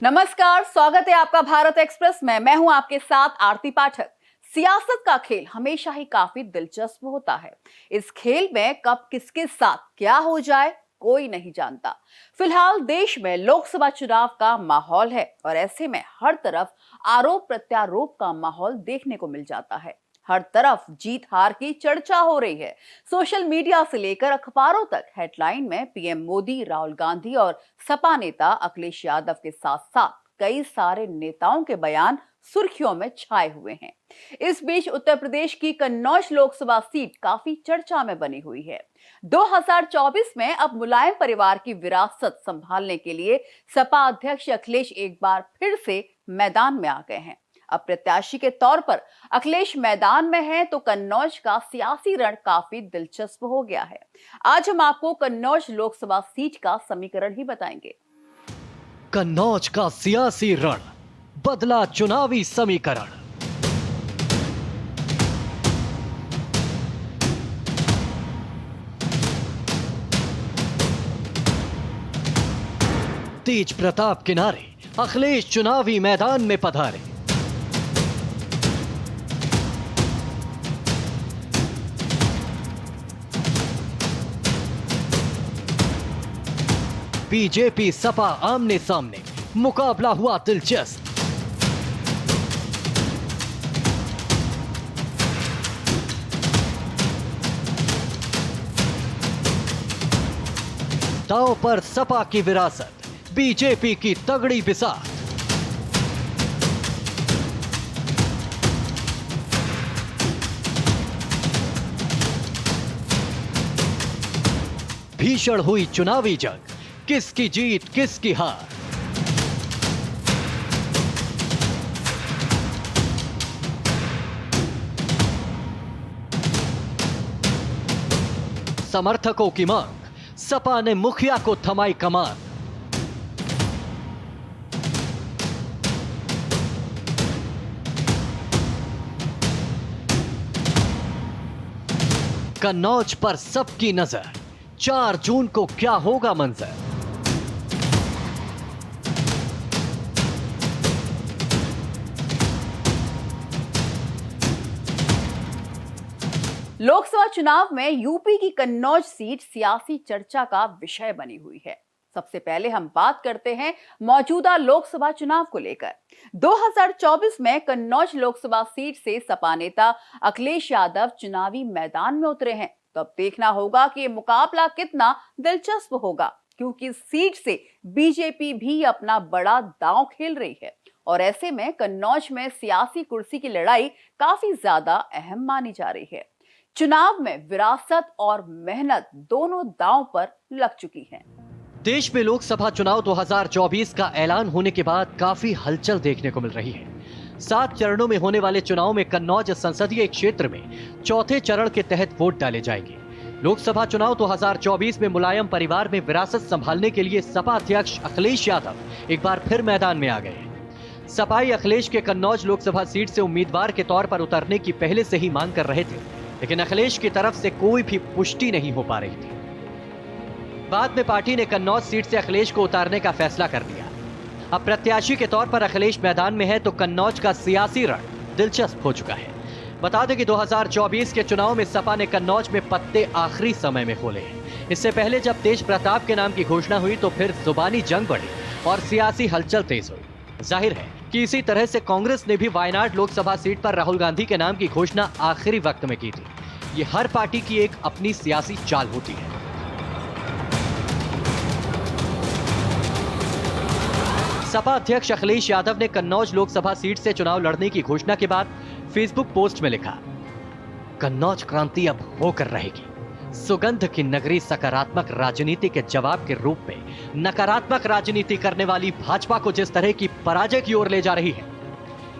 नमस्कार, स्वागत है आपका भारत एक्सप्रेस में। मैं हूं आपके साथ आरती पाठक। सियासत का खेल हमेशा ही काफी दिलचस्प होता है। इस खेल में कब किसके साथ क्या हो जाए कोई नहीं जानता। फिलहाल देश में लोकसभा चुनाव का माहौल है और ऐसे में हर तरफ आरोप प्रत्यारोप का माहौल देखने को मिल जाता है। हर तरफ जीत हार की चर्चा हो रही है। सोशल मीडिया से लेकर अखबारों तक हेडलाइन में पीएम मोदी, राहुल गांधी और सपा नेता अखिलेश यादव के साथ साथ कई सारे नेताओं के बयान सुर्खियों में छाए हुए हैं। इस बीच उत्तर प्रदेश की कन्नौज लोकसभा सीट काफी चर्चा में बनी हुई है। 2024 में अब मुलायम परिवार की विरासत संभालने के लिए सपा अध्यक्ष अखिलेश एक बार फिर से मैदान में आ गए हैं। अब प्रत्याशी के तौर पर अखिलेश मैदान में हैं, तो कन्नौज का सियासी रण काफी दिलचस्प हो गया है। आज हम आपको कन्नौज लोकसभा सीट का समीकरण ही बताएंगे। कन्नौज का सियासी रण, बदला चुनावी समीकरण। तेज प्रताप किनारे अखिलेश चुनावी मैदान में पधारे। बीजेपी सपा आमने सामने, मुकाबला हुआ दिलचस्प। दांव पर सपा की विरासत, बीजेपी की तगड़ी बिसात। भीषण हुई चुनावी जंग, किसकी जीत किसकी हार। समर्थकों की मांग, सपा ने मुखिया को थमाई कमान। कन्नौज पर सबकी नजर, 4 जून को क्या होगा मंजर। लोकसभा चुनाव में यूपी की कन्नौज सीट सियासी चर्चा का विषय बनी हुई है। सबसे पहले हम बात करते हैं मौजूदा लोकसभा चुनाव को लेकर। 2024 में कन्नौज लोकसभा सीट से सपा नेता अखिलेश यादव चुनावी मैदान में उतरे हैं। तो अब देखना होगा कि ये मुकाबला कितना दिलचस्प होगा, क्योंकि इस सीट से बीजेपी भी अपना बड़ा दांव खेल रही है और ऐसे में कन्नौज में सियासी कुर्सी की लड़ाई काफी ज्यादा अहम मानी जा रही है। चुनाव में विरासत और मेहनत दोनों दांव पर लग चुकी हैं। देश में लोकसभा चुनाव 2024 का ऐलान होने के बाद काफी हलचल देखने को मिल रही है। 7 चरणों में होने वाले चुनाव में कन्नौज संसदीय क्षेत्र में चौथे चरण के तहत वोट डाले जाएंगे। लोकसभा चुनाव 2024 में मुलायम परिवार में विरासत संभालने के लिए सपा अध्यक्ष अखिलेश यादव एक बार फिर मैदान में आ गए हैं। सपाई अखिलेश के कन्नौज लोकसभा सीट से उम्मीदवार के तौर पर उतरने की पहले से ही मांग कर रहे थे, लेकिन अखिलेश की तरफ से कोई भी पुष्टि नहीं हो पा रही थी। बाद में पार्टी ने कन्नौज सीट से अखिलेश को उतारने का फैसला कर लिया। अब प्रत्याशी के तौर पर अखिलेश मैदान में है, तो कन्नौज का सियासी रण दिलचस्प हो चुका है। बता दें कि 2024 के चुनाव में सपा ने कन्नौज में पत्ते आखिरी समय में खोले हैं। इससे पहले जब तेज प्रताप के नाम की घोषणा हुई तो फिर जुबानी जंग बढ़ी और सियासी हलचल तेज हुई। जाहिर है कि इसी तरह से कांग्रेस ने भी वायनाड लोकसभा सीट पर राहुल गांधी के नाम की घोषणा आखिरी वक्त में की थी। ये हर पार्टी की एक अपनी सियासी चाल होती है। सपा अध्यक्ष अखिलेश यादव ने कन्नौज लोकसभा सीट से चुनाव लड़ने की घोषणा के बाद फेसबुक पोस्ट में लिखा, कन्नौज क्रांति अब होकर रहेगी। सुगंध की नगरी सकारात्मक राजनीति के जवाब के रूप में नकारात्मक राजनीति करने वाली भाजपा को जिस तरह की पराजय की ओर ले जा रही है,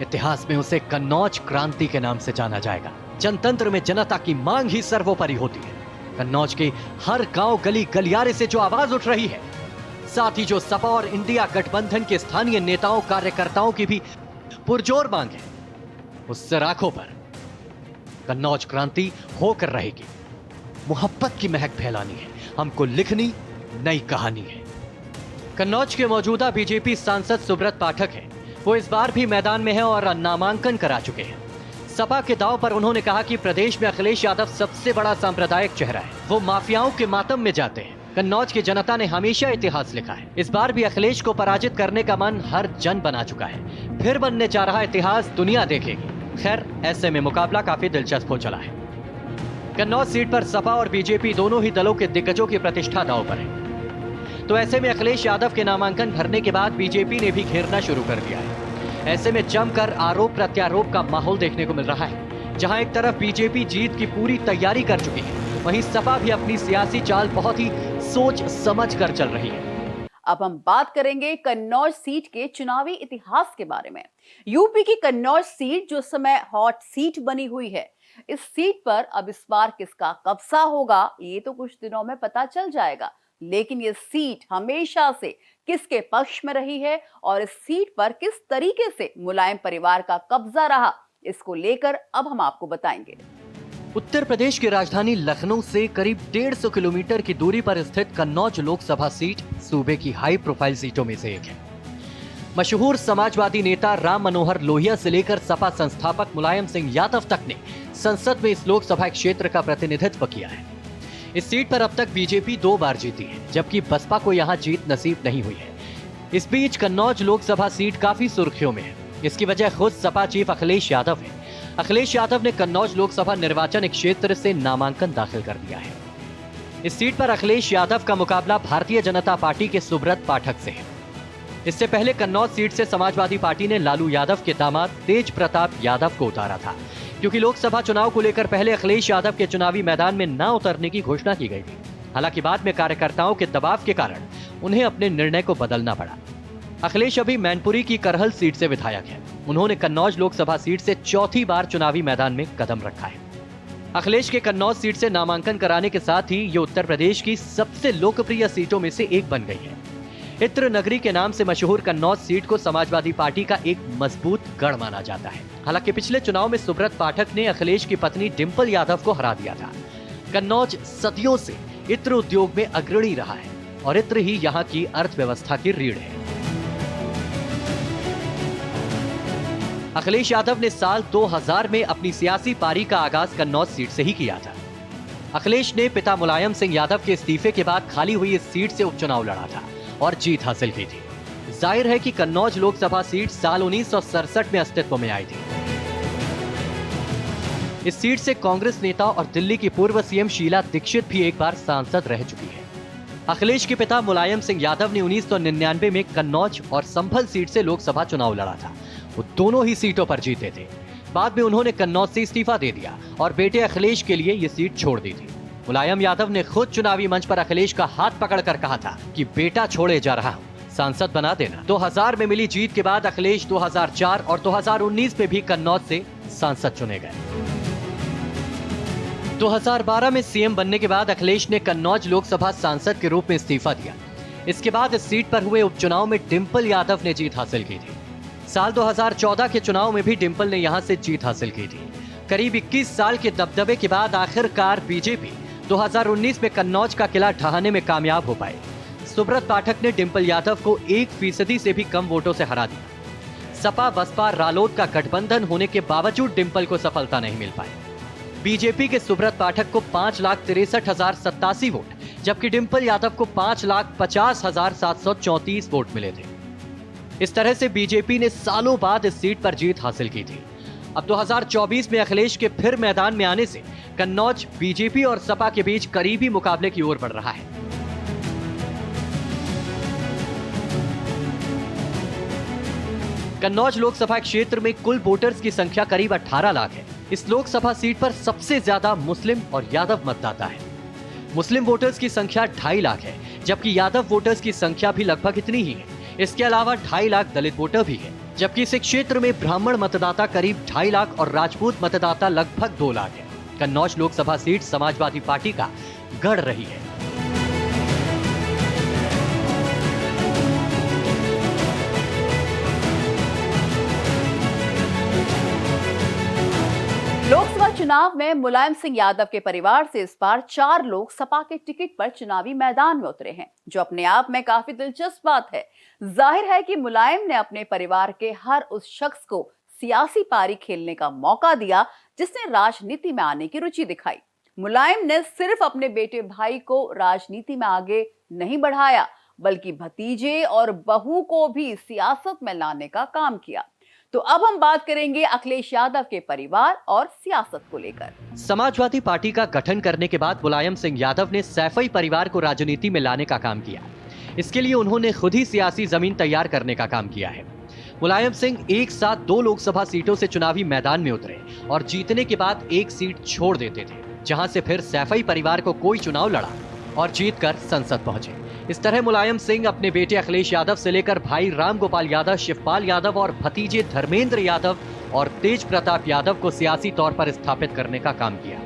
इतिहास में उसे कन्नौज क्रांति के नाम से जाना जाएगा। जनतंत्र में जनता की मांग ही सर्वोपरि होती है। कन्नौज के हर गांव गली गलियारे से जो आवाज उठ रही है, साथ ही जो सपा और इंडिया गठबंधन के स्थानीय नेताओं कार्यकर्ताओं की भी पुरजोर मांग है, उससे राखों पर कन्नौज क्रांति होकर रहेगी। मोहब्बत की महक फैलानी है, हमको लिखनी नई कहानी है। कन्नौज के मौजूदा बीजेपी सांसद सुब्रत पाठक हैं। वो इस बार भी मैदान में हैं और नामांकन करा चुके हैं। सपा के दाव पर उन्होंने कहा कि प्रदेश में अखिलेश यादव सबसे बड़ा सांप्रदायिक चेहरा है, वो माफियाओं के मातम में जाते हैं। कन्नौज की जनता ने हमेशा इतिहास लिखा है, इस बार भी अखिलेश को पराजित करने का मन हर जन बना चुका है। फिर बनने जा रहा इतिहास दुनिया देखेगी। खैर, ऐसे में मुकाबला काफी दिलचस्प हो चला है। कन्नौज सीट पर सपा और बीजेपी दोनों ही दलों के दिग्गजों की प्रतिष्ठा दांव पर है। तो ऐसे में अखिलेश यादव के नामांकन भरने के बाद बीजेपी ने भी घेरना शुरू कर दिया है। ऐसे में जमकर आरोप प्रत्यारोप का माहौल देखने को मिल रहा है। जहां एक तरफ बीजेपी जीत की पूरी तैयारी कर चुकी है, वहीं सपा भी अपनी सियासी चाल बहुत ही सोच समझ कर चल रही है। अब हम बात करेंगे कन्नौज सीट के चुनावी इतिहास के बारे में। यूपी की कन्नौज सीट जो समय हॉट सीट बनी हुई है, इस सीट पर अब इस बार किसका कब्जा होगा ये तो कुछ दिनों में पता चल जाएगा। लेकिन ये सीट हमेशा से किसके पक्ष में रही है और इस सीट पर किस तरीके से मुलायम परिवार का कब्जा रहा, इसको लेकर अब हम आपको बताएंगे। उत्तर प्रदेश की राजधानी लखनऊ से करीब 150 किलोमीटर की दूरी पर स्थित कन्नौज लोकसभा सीट सूबे की हाई प्रोफाइल सीटों में से एक है। मशहूर समाजवादी नेता राम मनोहर लोहिया से लेकर सपा संस्थापक मुलायम सिंह यादव तक ने संसद में इस लोकसभा क्षेत्र का प्रतिनिधित्व किया है। इस सीट पर अब तक बीजेपी 2 बार जीती है, जबकि बसपा को यहां जीत नसीब नहीं हुई है। इस बीच कन्नौज लोकसभा सीट काफी सुर्खियों में है। इसकी वजह खुद सपा चीफ अखिलेश यादव है। अखिलेश यादव ने कन्नौज लोकसभा निर्वाचन क्षेत्र से नामांकन दाखिल कर दिया है। इस सीट पर अखिलेश यादव का मुकाबला भारतीय जनता पार्टी के सुब्रत पाठक से है। इससे पहले कन्नौज सीट से समाजवादी पार्टी ने लालू यादव के दामाद तेज प्रताप यादव को उतारा था, क्योंकि लोकसभा चुनाव को लेकर पहले अखिलेश यादव के चुनावी मैदान में न उतरने की घोषणा की गई थी। हालांकि बाद में कार्यकर्ताओं के दबाव के कारण उन्हें अपने निर्णय को बदलना पड़ा। अखिलेश अभी मैनपुरी की करहल सीट से विधायक है। उन्होंने कन्नौज लोकसभा सीट से चौथी बार चुनावी मैदान में कदम रखा है। अखिलेश के कन्नौज सीट से नामांकन कराने के साथ ही ये उत्तर प्रदेश की सबसे लोकप्रिय सीटों में से एक बन गई है। इत्र नगरी के नाम से मशहूर कन्नौज सीट को समाजवादी पार्टी का एक मजबूत गढ़ माना जाता है। हालांकि पिछले चुनाव में सुब्रत पाठक ने अखिलेश की पत्नी डिंपल यादव को हरा दिया था। कन्नौज सदियों से इत्र उद्योग में अग्रणी रहा है और इत्र ही यहाँ की अर्थव्यवस्था की रीढ़ है। अखिलेश यादव ने साल 2000 में अपनी सियासी पारी का आगाज कन्नौज सीट से ही किया था। अखिलेश ने पिता मुलायम सिंह यादव के इस्तीफे के बाद खाली हुई इस सीट से उपचुनाव लड़ा था और जीत हासिल की थी। जाहिर है कि कन्नौज लोकसभा सीट साल 1967 में अस्तित्व में आई थी। इस सीट से कांग्रेस नेता और दिल्ली की पूर्व सीएम शीला दीक्षित भी एक बार सांसद रह चुकी है। अखिलेश के पिता मुलायम सिंह यादव ने 1999 में कन्नौज और संभल सीट से लोकसभा चुनाव लड़ा था। वो दोनों ही सीटों पर जीते थे। बाद में उन्होंने कन्नौज से इस्तीफा दे दिया और बेटे अखिलेश के लिए ये सीट छोड़ दी थी। मुलायम यादव ने खुद चुनावी मंच पर अखिलेश का हाथ पकड़कर कहा था कि बेटा छोड़े जा रहा हूं, सांसद बना देना। 2000 में मिली जीत के बाद अखिलेश 2004 और 2019 में भी कन्नौज से सांसद चुने गए। 2012 में सीएम बनने के बाद अखिलेश ने कन्नौज लोकसभा सांसद के रूप में इस्तीफा दिया। इसके बाद इस सीट पर हुए उपचुनाव में डिंपल यादव ने जीत हासिल की थी। साल 2014 के चुनाव में भी डिंपल ने यहां से जीत हासिल की थी। करीब 21 साल के दबदबे के बाद आखिरकार बीजेपी 2019 में कन्नौज का किला ढहाने में कामयाब हो पाए। सुब्रत पाठक ने डिंपल यादव को 1% से भी कम वोटों से हरा दिया। सपा बसपा रालोद का गठबंधन होने के बावजूद डिंपल को सफलता नहीं मिल पाई। बीजेपी के सुब्रत पाठक को 5,63,087 वोट, जबकि डिंपल यादव को 5,50,734 वोट मिले थे। इस तरह से बीजेपी ने सालों बाद इस सीट पर जीत हासिल की थी। अब 2024 में अखिलेश के फिर मैदान में आने से कन्नौज बीजेपी और सपा के बीच करीबी मुकाबले की ओर बढ़ रहा है। कन्नौज लोकसभा क्षेत्र में कुल वोटर्स की संख्या करीब 18 लाख है। इस लोकसभा सीट पर सबसे ज्यादा मुस्लिम और यादव मतदाता है। मुस्लिम वोटर्स की संख्या 2.5 लाख है, जबकि यादव वोटर्स की संख्या भी लगभग इतनी ही है। इसके अलावा 2.5 लाख दलित वोटर भी है, जबकि इस क्षेत्र में ब्राह्मण मतदाता करीब 2.5 लाख और राजपूत मतदाता लगभग 2 लाख है। कन्नौज लोकसभा सीट समाजवादी पार्टी का गढ़ रही है। लोकसभा चुनाव में मुलायम सिंह यादव के परिवार से इस बार 4 लोग सपा के टिकट पर चुनावी मैदान में उतरे हैं, जो अपने आप में काफी दिलचस्प बात है। जाहिर है कि मुलायम ने अपने परिवार के हर उस शख्स को सियासी पारी खेलने का मौका दिया जिसने राजनीति में आने की रुचि दिखाई। मुलायम ने सिर्फ अपने बेटे भाई को राजनीति में आगे नहीं बढ़ाया, बल्कि भतीजे और बहू को भी सियासत में लाने का काम किया। तो अब हम बात करेंगे अखिलेश यादव के परिवार और सियासत को लेकर। समाजवादी पार्टी का गठन करने के बाद मुलायम सिंह यादव ने सैफई परिवार को राजनीति में लाने का काम किया। इसके लिए उन्होंने खुद ही सियासी जमीन तैयार करने का काम किया है। मुलायम सिंह एक साथ 2 लोकसभा सीटों से चुनावी मैदान में उतरे और जीतने के बाद एक सीट छोड़ देते थे, जहां से फिर सैफई परिवार को कोई चुनाव लड़ा और जीतकर संसद पहुंचे। इस तरह मुलायम सिंह अपने बेटे अखिलेश यादव से लेकर भाई राम गोपाल यादव, शिवपाल यादव और भतीजे धर्मेंद्र यादव और तेज प्रताप यादव को सियासी तौर पर स्थापित करने का काम किया।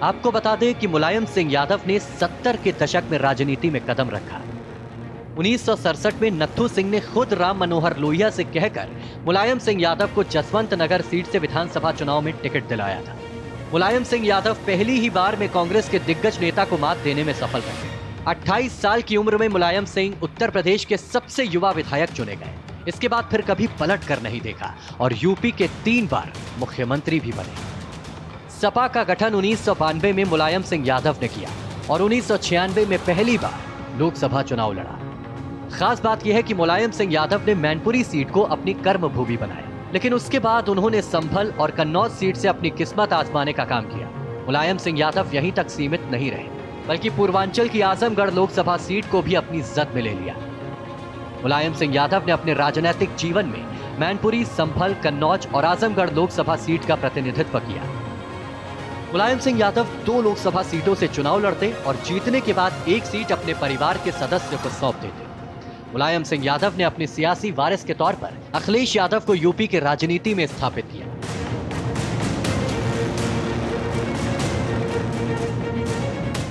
आपको बता दें कि मुलायम सिंह यादव ने 70 के दशक में राजनीति में कदम रखा। 1967 में नत्थू सिंह ने खुद राम मनोहर लोहिया से कहकर मुलायम सिंह यादव को जसवंत नगर सीट से विधानसभा चुनाव में टिकट दिलाया था। मुलायम सिंह यादव पहली ही बार में कांग्रेस के दिग्गज नेता को मात देने में सफल रहे। 28 साल की उम्र में मुलायम सिंह उत्तर प्रदेश के सबसे युवा विधायक चुने गए। इसके बाद फिर कभी पलट कर नहीं देखा और यूपी के 3 बार मुख्यमंत्री भी बने। सपा का गठन 1992 में मुलायम सिंह यादव ने किया और 1996 में पहली बार लोकसभा चुनाव लड़ा। खास बात यह है कि मुलायम सिंह यादव ने मैनपुरी सीट को अपनी कर्मभूमि बनाया, लेकिन उसके बाद उन्होंने संभल और कन्नौज सीट से अपनी किस्मत आजमाने का काम किया। मुलायम सिंह यादव यहीं तक सीमित नहीं रहे, बल्कि पूर्वांचल की आजमगढ़ लोकसभा सीट को भी अपनी जद में ले लिया। मुलायम सिंह यादव ने अपने राजनीतिक जीवन में मैनपुरी, संभल, कन्नौज और आजमगढ़ लोकसभा सीट का प्रतिनिधित्व किया। मुलायम सिंह यादव 2 लोकसभा सीटों से चुनाव लड़ते और जीतने के बाद एक सीट अपने परिवार के सदस्य को सौंप देते। मुलायम सिंह यादव ने अपने सियासी वारिस के तौर पर अखिलेश यादव को यूपी के राजनीति में स्थापित किया।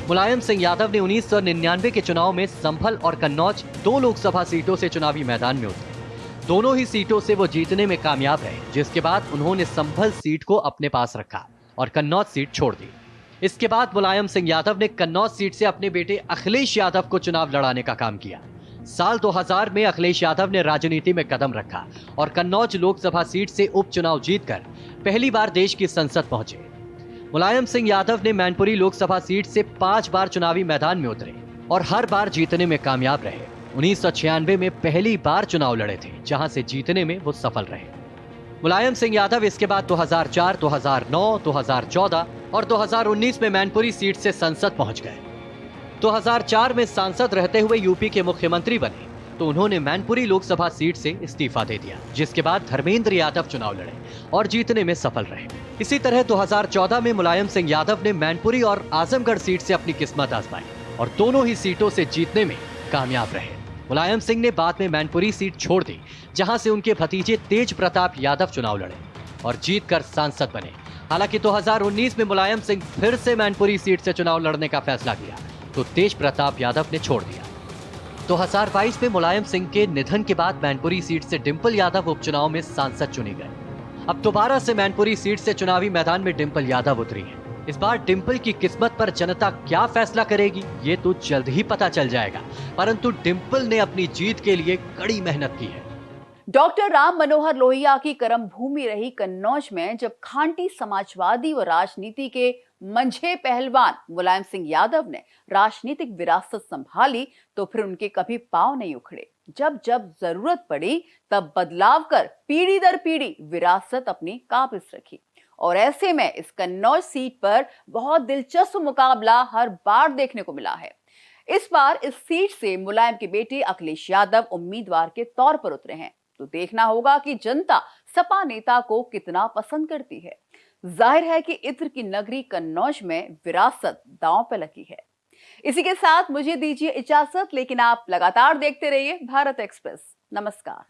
मुलायम सिंह यादव ने 1999 के चुनाव में संभल और कन्नौज 2 लोकसभा सीटों से चुनावी मैदान में उतरे। दोनों ही सीटों से वो जीतने में कामयाब रहे, जिसके बाद उन्होंने संभल सीट को अपने पास रखा और कन्नौज सीट छोड़ दी। इसके बाद मुलायम सिंह यादव ने कन्नौज सीट से अपने बेटे अखिलेश यादव को चुनाव लड़ाने का काम किया। साल 2000 में अखिलेश यादव ने राजनीति में कदम रखा और कन्नौज लोकसभा सीट से उपचुनाव जीतकर पहली बार देश की संसद पहुंचे। मुलायम सिंह यादव ने मैनपुरी लोकसभा सीट से 5 बार चुनावी मैदान में उतरे और हर बार जीतने में कामयाब रहे। 1996 में पहली बार चुनाव लड़े थे, जहां से जीतने में वो सफल रहे। मुलायम सिंह यादव इसके बाद 2004, 2009, 2014 और 2019 में मैनपुरी सीट से संसद पहुंच गए। 2004 में सांसद रहते हुए यूपी के मुख्यमंत्री बने तो उन्होंने मैनपुरी लोकसभा सीट से इस्तीफा दे दिया, जिसके बाद धर्मेंद्र यादव चुनाव लड़े और जीतने में सफल रहे। इसी तरह 2014 में मुलायम सिंह यादव ने मैनपुरी और आजमगढ़ सीट से अपनी किस्मत आजमाई और दोनों ही सीटों से जीतने में कामयाब रहे। मुलायम सिंह ने बाद में मैनपुरी सीट छोड़ दी, जहां से उनके भतीजे तेज प्रताप यादव चुनाव लड़े और जीतकर सांसद बने। हालांकि 2019 में मुलायम सिंह फिर से मैनपुरी सीट से चुनाव लड़ने का फैसला किया तो तेज प्रताप यादव ने छोड़ दिया। 2022 में मुलायम सिंह के निधन के बाद मैनपुरी सीट से डिंपल यादव उपचुनाव में सांसद चुनी गए। अब दोबारा से मैनपुरी सीट से चुनावी मैदान में डिंपल यादव उतरी हैं। इस बार डिंपल की किस्मत पर जनता क्या फैसला करेगी ये तो जल्द ही पता चल जाएगा, परंतु डिंपल ने अपनी जीत के लिए कड़ी मेहनत की है। डॉक्टर राम मनोहर लोहिया की कर्म भूमि रही कन्नौज में जब खांटी समाजवादी व राजनीति के मंझे पहलवान मुलायम सिंह यादव ने राजनीतिक विरासत संभाली तो फिर उनके कभी पांव नहीं उखड़े। जब जब जरूरत पड़ी तब बदलाव कर पीढ़ी दर पीढ़ी विरासत अपनी काबिज रखी और ऐसे में इस कन्नौज सीट पर बहुत दिलचस्प मुकाबला हर बार देखने को मिला है। इस बार इस सीट से मुलायम के बेटे अखिलेश यादव उम्मीदवार के तौर पर उतरे हैं, तो देखना होगा कि जनता सपा नेता को कितना पसंद करती है। जाहिर है कि इत्र की नगरी कन्नौज में विरासत दांव पे लगी है। इसी के साथ मुझे दीजिए इजाजत, लेकिन आप लगातार देखते रहिए भारत एक्सप्रेस। नमस्कार।